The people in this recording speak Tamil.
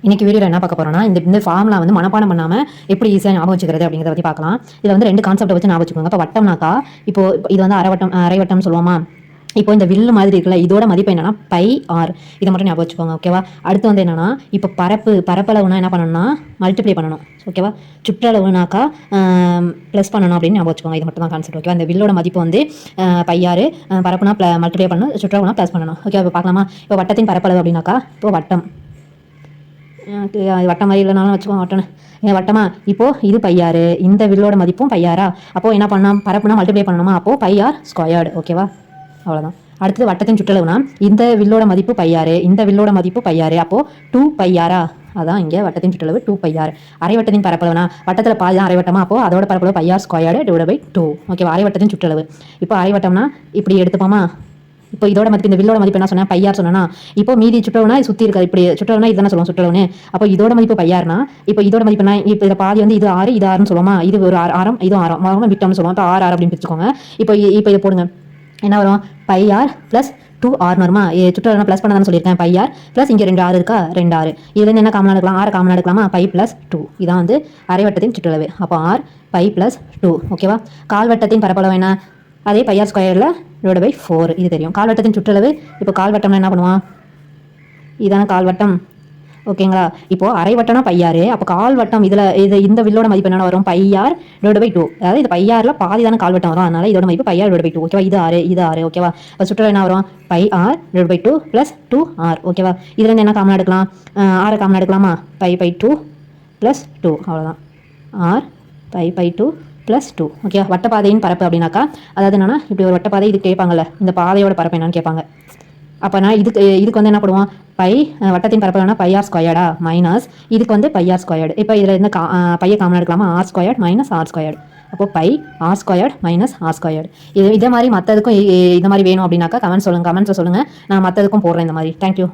இன்னைக்கு வீடியோவில் என்ன பார்க்க போறோம்னா இந்த ஃபார்முலா வந்து மனப்பாடம் பண்ணாமல் எப்படி ஈஸியாக ஞாபகம் வச்சுக்கிறது அப்படிங்கிறத பற்றி பார்க்கலாம். இதில் வந்து 2 கான்செப்ட்டை வச்சு ஞாபகம் வச்சுக்கோங்க. இப்போ வட்டம்னாக்கா இப்போ இது வந்து அரைவட்டம் சொல்லுவோமா. இப்போ இந்த வில்லு மாதிரி இருக்குல்ல, இதோட மதிப்பு என்னன்னா பை ஆர். இதை மட்டும் ஞாபகம் வச்சுக்கோங்க. ஓகேவா. அடுத்து வந்து என்னன்னா, இப்போ பரப்பளவுனா என்ன பண்ணணும்னா மல்டிப்ளை பண்ணணும். ஓகேவா. சுற்றளவுனாக்கா ப்ளஸ் பண்ணணும் அப்படின்னு ஞாபகம் வச்சுக்கோங்க. இது மட்டும் தான் கான்செப்ட். ஓகேவா. இந்த வில்லோட மதிப்பு வந்து பையாறு, பரப்புனா மல்டிப்ளை பண்ணணும், சுற்றளவுனா ப்ளஸ் பண்ணணும். ஓகே. இப்போ பார்க்கலாமா. இப்போ வட்டத்தின் பரப்பளவு அப்படின்னாக்கா இப்போ வட்டம் மாதிரி இல்லைனாலும் வச்சுக்கோங்க. வட்டமா இப்போது இது பையாறு, இந்த வில்லோட மதிப்பும் பையாரா. அப்போது என்ன பண்ணலாம், பரப்புனா மல்டிப்ளை பண்ணணுமா, அப்போது பையார் ஸ்கொயர்டு. ஓகேவா. அவ்வளோதான். அடுத்தது வட்டத்தின் சுற்றளவுனா இந்த வில்லோட மதிப்பு பையாறு, இந்த வில்லோட மதிப்பு பையாறு, அப்போது 2 பையாரா. அதான் இங்கே வட்டத்தின் சுற்றளவு 2 பையார். அரைவட்டத்தின் பரப்பளவுனா வட்டத்தில் பாதி தான் அரைவட்டமா, அப்போது அதோட பரப்பளவு பையார் ஸ்கொயர்டு டிவைட் பை 2. ஓகேவா. அரைவட்டத்தின் சுற்றளவு. இப்போ அரைவட்டம்னா இப்படி எடுத்துப்போமா. இப்போ இதோட மதிப்பு இந்த வில்லோட மதிப்பு என்ன சொன்னேன், பையார் சொன்னா. இப்போ மீதி சுற்றளவுனா சுற்றி இருக்காது, இப்படி சுற்றளவுனா இதுதானே சொல்லுவோம் சுற்றளவுன்னு. அப்போ இதோட மதிப்பு பையார்னா இப்போ இதோட மதிப்பு என்ன, இப்போ இதை பாதி வந்து இது 6 இது 6ன்னு சொல்லுவோமா. இது ஒரு ஆரம், இதுவும் ஆரம் விட்டோம்னு சொல்லுவோம். இப்போ 6 அப்படின்னு பிரிச்சுக்கோங்க. இப்போ இதை போடுங்க. என்ன வரும், பையார் ப்ளஸ் 2r வருமா. சுற்றளவு ப்ளஸ் பண்ண தானே சொல்லியிருக்கேன். பையார் ப்ளஸ் இங்கே 2 6 இருக்கா, 2 6. இதுலேருந்து என்ன காமனாக எடுக்கலாம், 6 காமனாக எடுக்கலாமா. பை ப்ளஸ் 2 இதான் வந்து அரைவட்டத்தின் சுற்றளவு. அப்போ r பை ப்ளஸ் 2. ஓகேவா. கால்வட்டத்தின் பரப்பளவு என்ன, அதே பையார் ஸ்கொயரில் டிவைட் பை 4. இது தெரியும். கால்வட்டத்தின் சுற்றளவு. இப்போ கால்வட்டம்னா என்ன பண்ணுவான், இதான கால்வட்டம். ஓகேங்களா. இப்போ அரைவட்டம்னா பையாறு, அப்போ கால்வட்டம் இந்த வில்லோட மதிப்பு என்ன வரும், பையார் டிவைட் பை 2. அதாவது இது பையாரில் பாதி தானே கால்வட்டம் வரும், அதனால இதோட மதிப்பு பையார் டிவைட் பை 2. ஓகேவா. இது 6. ஓகேவா. இப்போ சுற்றளவு என்ன வரும், pi R divide by 2 plus 2r. ஓகேவா. இதுலேருந்து என்ன காமனாக எடுக்கலாம், 6 காமனாக எடுக்கலாமா. Pi 2 plus 2. அவ்வளோதான். R pi 2 plus 2. ஓகே. வட்டப்பாதையின் பரப்பு அப்படின்னாக்கா அதாவது என்னன்னா, இப்படி ஒரு வட்டப்பாதை இது கேட்பாங்கல்ல, இந்த பாதையோட பரப்பு என்னன்னு கேட்பாங்க. அப்போ நான் இதுக்கு வந்து என்ன பண்ணுவோம், வட்டத்தின் பரப்பு வேணா பையார் ஸ்கொயர்டா மைனஸ் இதுக்கு வந்து பையார் ஸ்கொயர்டு. இப்போ இதில் இருந்து பையை காமனாக எடுக்கலாமா, R squared minus R squared. அப்போ pi R squared minus R squared. இதே மாதிரி மற்றதுக்கும் இந்த மாதிரி வேணும் அப்படின்னாக்கா கமெண்ட்ஸில் சொல்லுங்கள். நான் மற்றதுக்கும் போடுறேன் இந்த மாதிரி. தேங்க்யூ.